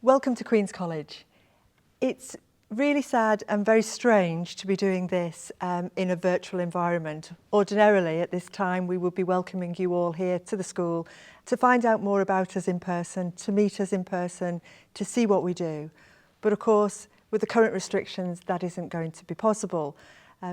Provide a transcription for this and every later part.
Welcome to Queen's College. It's really sad and very strange to be doing this in a virtual environment. Ordinarily at this time we would be welcoming you all here to the school to find out more about us in person, to meet us in person, to see what we do. But of course, with the current restrictions, that isn't going to be possible.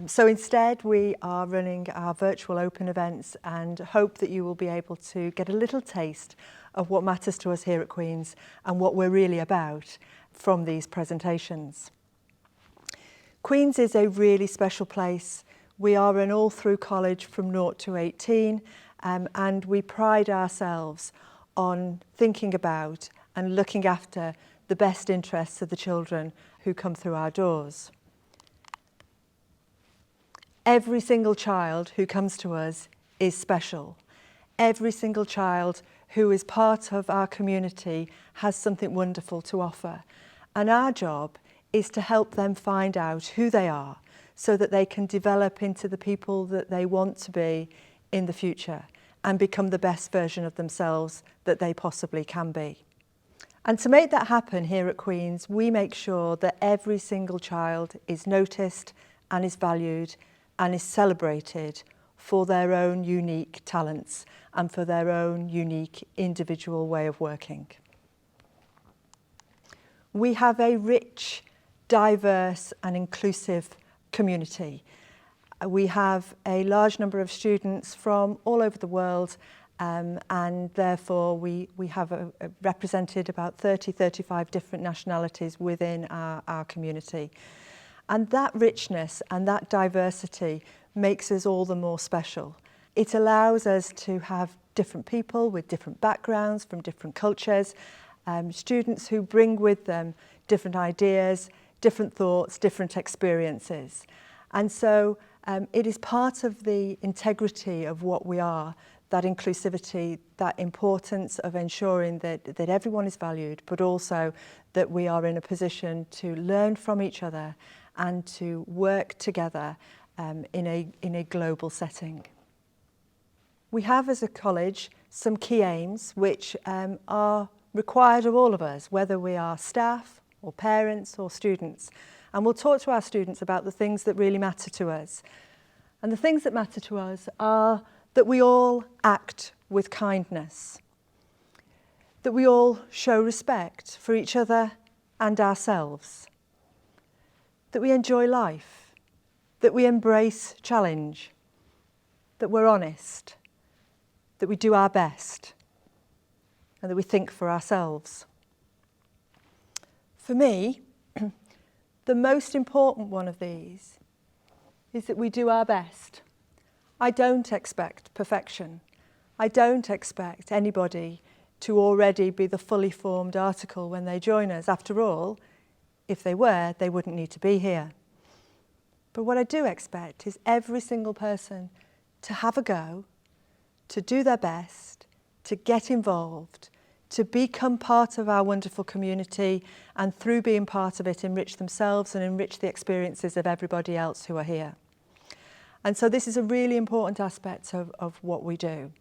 So instead we are running our virtual open events and hope that you will be able to get a little taste of what matters to us here at Queen's and what we're really about from these presentations. Queen's is a really special place. We are an all-through college from 0 to 18 and we pride ourselves on thinking about and looking after the best interests of the children who come through our doors. Every single child who comes to us is special. Every single child who is part of our community has something wonderful to offer. And our job is to help them find out who they are so that they can develop into the people that they want to be in the future and become the best version of themselves that they possibly can be. And to make that happen here at Queen's, we make sure that every single child is noticed and is valued and is celebrated for their own unique talents and for their own unique individual way of working. We have a rich, diverse and inclusive community. We have a large number of students from all over the world and therefore we have represented about 35 different nationalities within our community. And that richness and that diversity makes us all the more special. It allows us to have different people with different backgrounds from different cultures, students who bring with them different ideas, different thoughts, different experiences. And so it is part of the integrity of what we are, that inclusivity, that importance of ensuring that everyone is valued, but also that we are in a position to learn from each other and to work together in a global setting. We have as a college some key aims which are required of all of us, whether we are staff or parents or students. And we'll talk to our students about the things that really matter to us. And the things that matter to us are that we all act with kindness, that we all show respect for each other and ourselves, that we enjoy life, that we embrace challenge, that we're honest, that we do our best, and that we think for ourselves. For me, the most important one of these is that we do our best. I don't expect perfection. I don't expect anybody to already be the fully formed article when they join us. After all, if they were, they wouldn't need to be here. But what I do expect is every single person to have a go, to do their best, to get involved, to become part of our wonderful community, and through being part of it, enrich themselves and enrich the experiences of everybody else who are here. And so this is a really important aspect of what we do.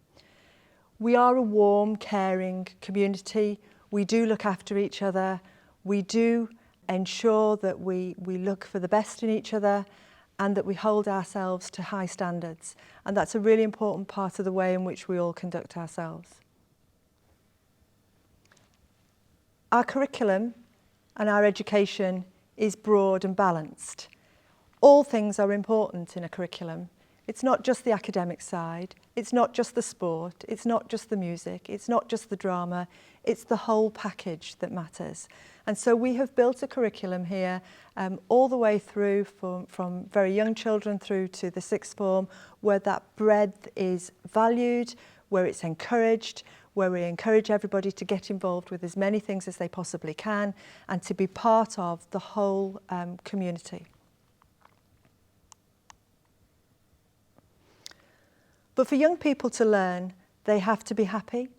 We are a warm, caring community. We do look after each other. We do ensure that we look for the best in each other and that we hold ourselves to high standards. And that's a really important part of the way in which we all conduct ourselves. Our curriculum and our education is broad and balanced. All things are important in a curriculum. It's not just the academic side, it's not just the sport, it's not just the music, it's not just the drama, it's the whole package that matters. And so we have built a curriculum here all the way through from very young children through to the sixth form, where that breadth is valued, where it's encouraged, where we encourage everybody to get involved with as many things as they possibly can and to be part of the whole community. But for young people to learn, they have to be happy.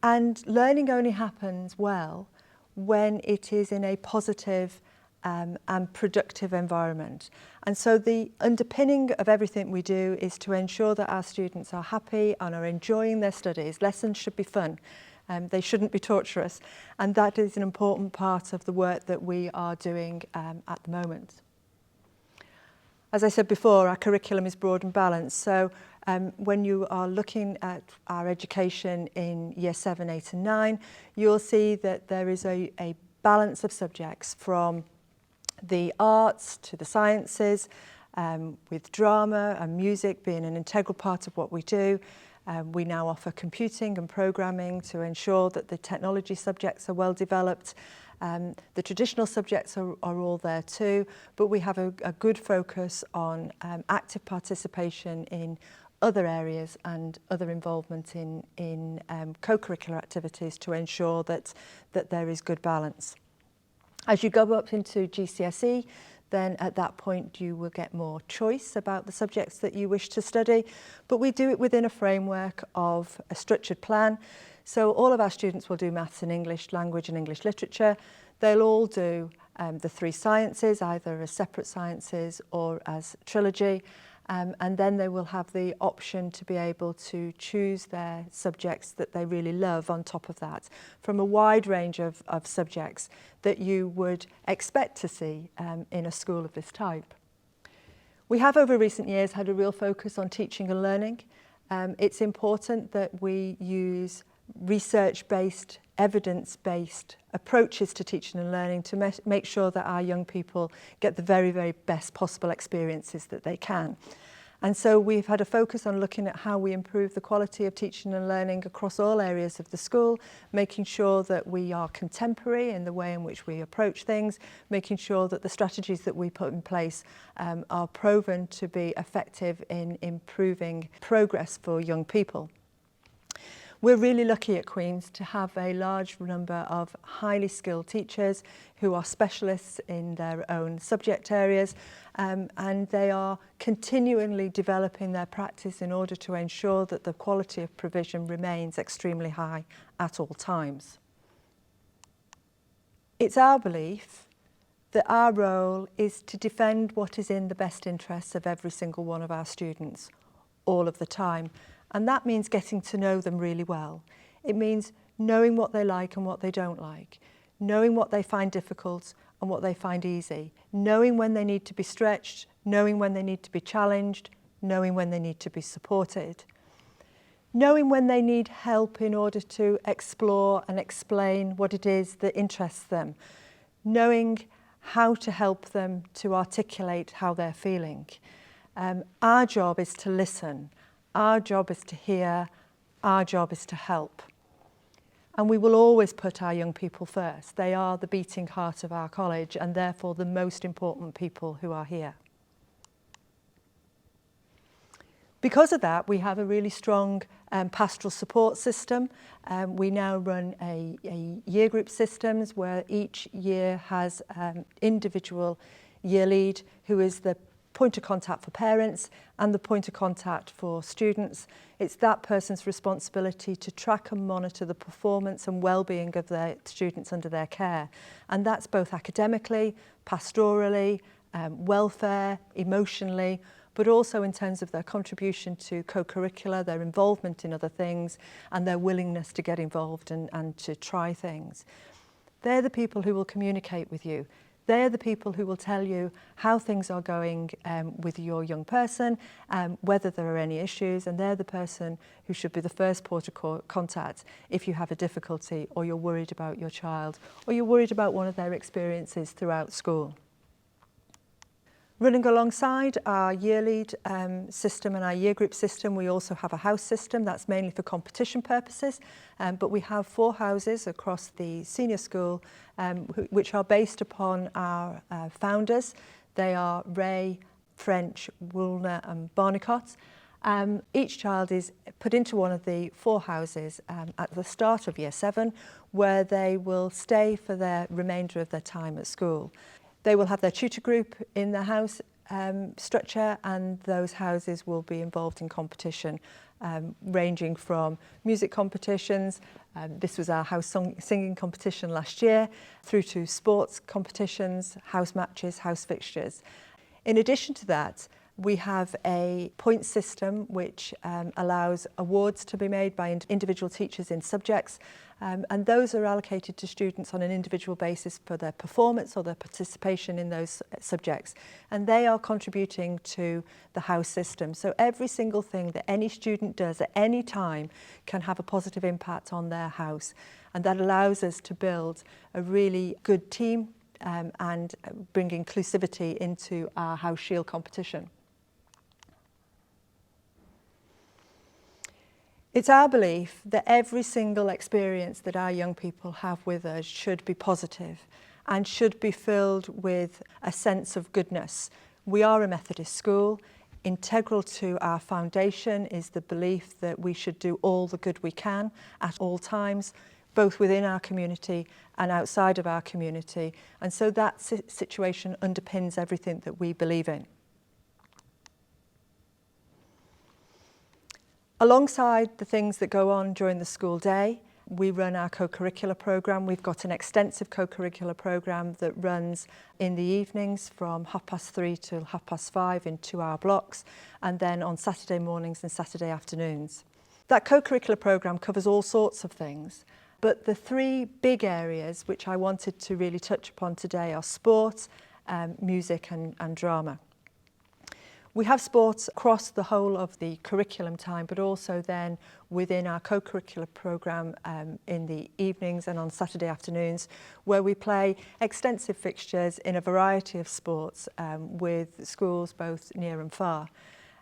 And learning only happens well when it is in a positive and productive environment. And so the underpinning of everything we do is to ensure that our students are happy and are enjoying their studies. Lessons should be fun. They shouldn't be torturous, and that is an important part of the work that we are doing at the moment. As I said before, our curriculum is broad and balanced, so when you are looking at our education in Year 7, 8 and 9, you'll see that there is a balance of subjects from the arts to the sciences, with drama and music being an integral part of what we do. We now offer computing and programming to ensure that the technology subjects are well developed. The traditional subjects are all there too, but we have a good focus on active participation in other areas and other involvement in co-curricular activities to ensure that there is good balance. As you go up into GCSE, then at that point you will get more choice about the subjects that you wish to study, but we do it within a framework of a structured plan. So all of our students will do maths and English language and English literature. They'll all do the 3 sciences, either as separate sciences or as trilogy. And then they will have the option to be able to choose their subjects that they really love on top of that, from a wide range of subjects that you would expect to see in a school of this type. We have over recent years had a real focus on teaching and learning. It's important that we use research-based, evidence-based approaches to teaching and learning to make sure that our young people get the very, very best possible experiences that they can. And so we've had a focus on looking at how we improve the quality of teaching and learning across all areas of the school, making sure that we are contemporary in the way in which we approach things, making sure that the strategies that we put in place are proven to be effective in improving progress for young people. We're really lucky at Queen's to have a large number of highly skilled teachers who are specialists in their own subject areas, and they are continually developing their practice in order to ensure that the quality of provision remains extremely high at all times. It's our belief that our role is to defend what is in the best interests of every single one of our students all of the time. And that means getting to know them really well. It means knowing what they like and what they don't like, knowing what they find difficult and what they find easy, knowing when they need to be stretched, knowing when they need to be challenged, knowing when they need to be supported, knowing when they need help in order to explore and explain what it is that interests them, knowing how to help them to articulate how they're feeling. Our job is to listen. Our job is to hear, our job is to help. And we will always put our young people first. They are the beating heart of our college and therefore the most important people who are here. Because of that, we have a really strong pastoral support system. We now run a year group systems where each year has individual year lead who is the point of contact for parents and the point of contact for students. It's that person's responsibility to track and monitor the performance and well-being of their students under their care. And that's both academically, pastorally, welfare, emotionally, but also in terms of their contribution to co-curricular, their involvement in other things, and their willingness to get involved and to try things. They're the people who will communicate with you. They're the people who will tell you how things are going with your young person, whether there are any issues, and they're the person who should be the first port of contact if you have a difficulty or you're worried about your child or you're worried about one of their experiences throughout school. Running alongside our year lead system and our year group system, we also have a house system that's mainly for competition purposes, but we have 4 houses across the senior school which are based upon our founders. They are Ray, French, Woolner and Barnicott. Each child is put into one of the 4 houses at the start of year 7 where they will stay for the remainder of their time at school. They will have their tutor group in the house structure, and those houses will be involved in competition, ranging from music competitions, this was our house singing competition last year, through to sports competitions, house matches, house fixtures. In addition to that, We have a point system which allows awards to be made by individual teachers in subjects, and those are allocated to students on an individual basis for their performance or their participation in those subjects, and they are contributing to the house system. So every single thing that any student does at any time can have a positive impact on their house, and that allows us to build a really good team and bring inclusivity into our House Shield competition. It's our belief that every single experience that our young people have with us should be positive and should be filled with a sense of goodness. We are a Methodist school. Integral to our foundation is the belief that we should do all the good we can at all times, both within our community and outside of our community. And so that situation underpins everything that we believe in. Alongside the things that go on during the school day, we run our co-curricular programme. We've got an extensive co-curricular programme that runs in the evenings from 3:30 till 5:30 in 2-hour blocks, and then on Saturday mornings and Saturday afternoons. That co-curricular programme covers all sorts of things, but the three big areas which I wanted to really touch upon today are sport, music and drama. We have sports across the whole of the curriculum time, but also then within our co-curricular programme in the evenings and on Saturday afternoons, where we play extensive fixtures in a variety of sports with schools both near and far.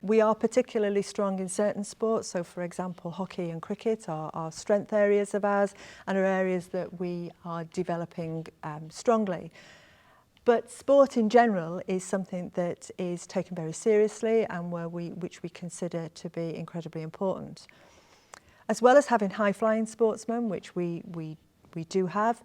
We are particularly strong in certain sports, so for example hockey and cricket are strength areas of ours and are areas that we are developing strongly. But sport in general is something that is taken very seriously and which we consider to be incredibly important. As well as having high-flying sportsmen, which we do have,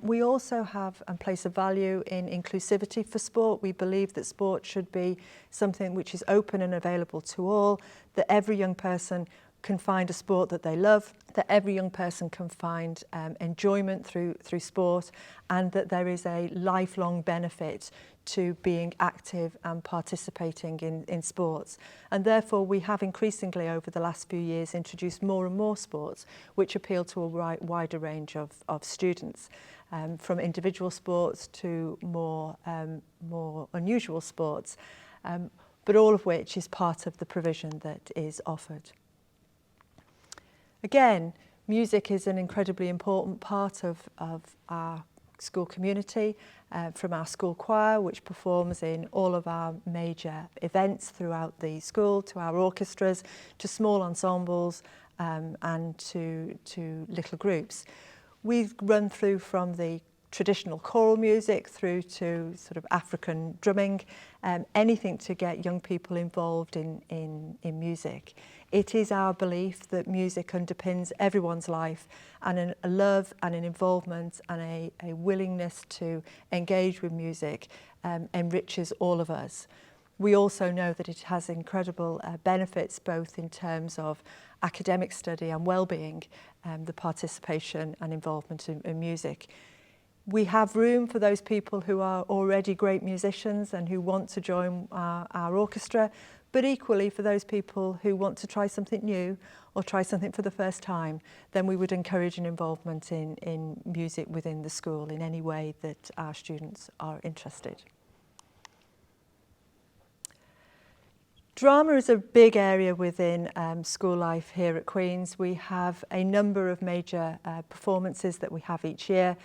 we also have and place a value in inclusivity for sport. We believe that sport should be something which is open and available to all, that every young person can find a sport that they love, that every young person can find enjoyment through sport, and that there is a lifelong benefit to being active and participating in sports. And therefore we have increasingly over the last few years introduced more and more sports which appeal to a wider range of students, from individual sports to more unusual sports, but all of which is part of the provision that is offered. Again, music is an incredibly important part of our school community, from our school choir, which performs in all of our major events throughout the school, to our orchestras, to small ensembles and to little groups. We've run through from the traditional choral music through to sort of African drumming, anything to get young people involved in music. It is our belief that music underpins everyone's life, and a love and an involvement and a willingness to engage with music enriches all of us. We also know that it has incredible benefits both in terms of academic study and well-being, the participation and involvement in music. We have room for those people who are already great musicians and who want to join our orchestra, but equally for those people who want to try something new or try something for the first time, then we would encourage an involvement in music within the school in any way that our students are interested. Drama is a big area within school life here at Queen's. We have a number of major performances that we have each year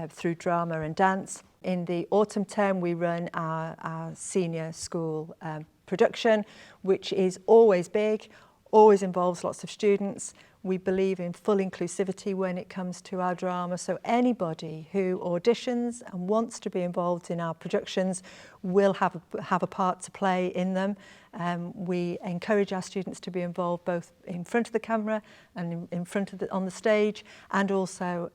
through drama and dance. In the autumn term we run our senior school production, which is always big, always involves lots of students. We believe in full inclusivity when it comes to our drama, so anybody who auditions and wants to be involved in our productions will have a part to play in them. We encourage our students to be involved both in front of the camera and in front of on the stage, and also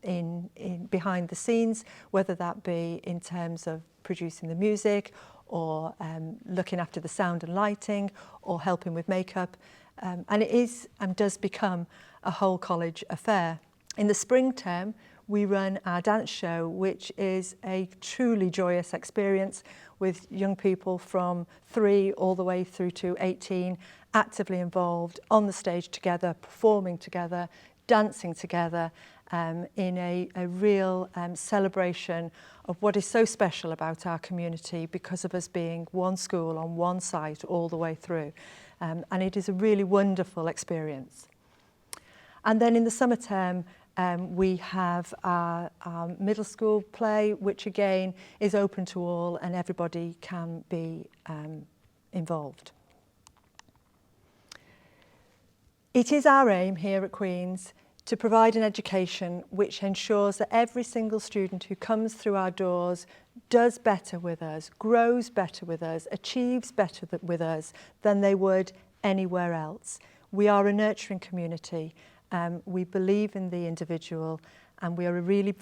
in behind the scenes, whether that be in terms of producing the music or looking after the sound and lighting or helping with makeup. And it is and does become a whole college affair. In the spring term, we run our dance show, which is a truly joyous experience with young people from 3 all the way through to 18 actively involved on the stage together, performing together, dancing together in a real celebration of what is so special about our community because of us being one school on one site all the way through. And it is a really wonderful experience. And then in the summer term, we have our middle school play, which again is open to all and everybody can be involved. It is our aim here at Queen's to provide an education which ensures that every single student who comes through our doors does better with us, grows better with us, achieves better with us than they would anywhere else. We are a nurturing community. We believe in the individual and we are a really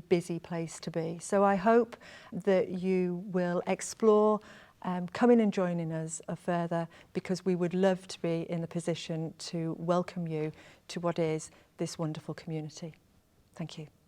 busy place to be. So I hope that you will explore come in and join us further, because we would love to be in the position to welcome you to what is this wonderful community. Thank you.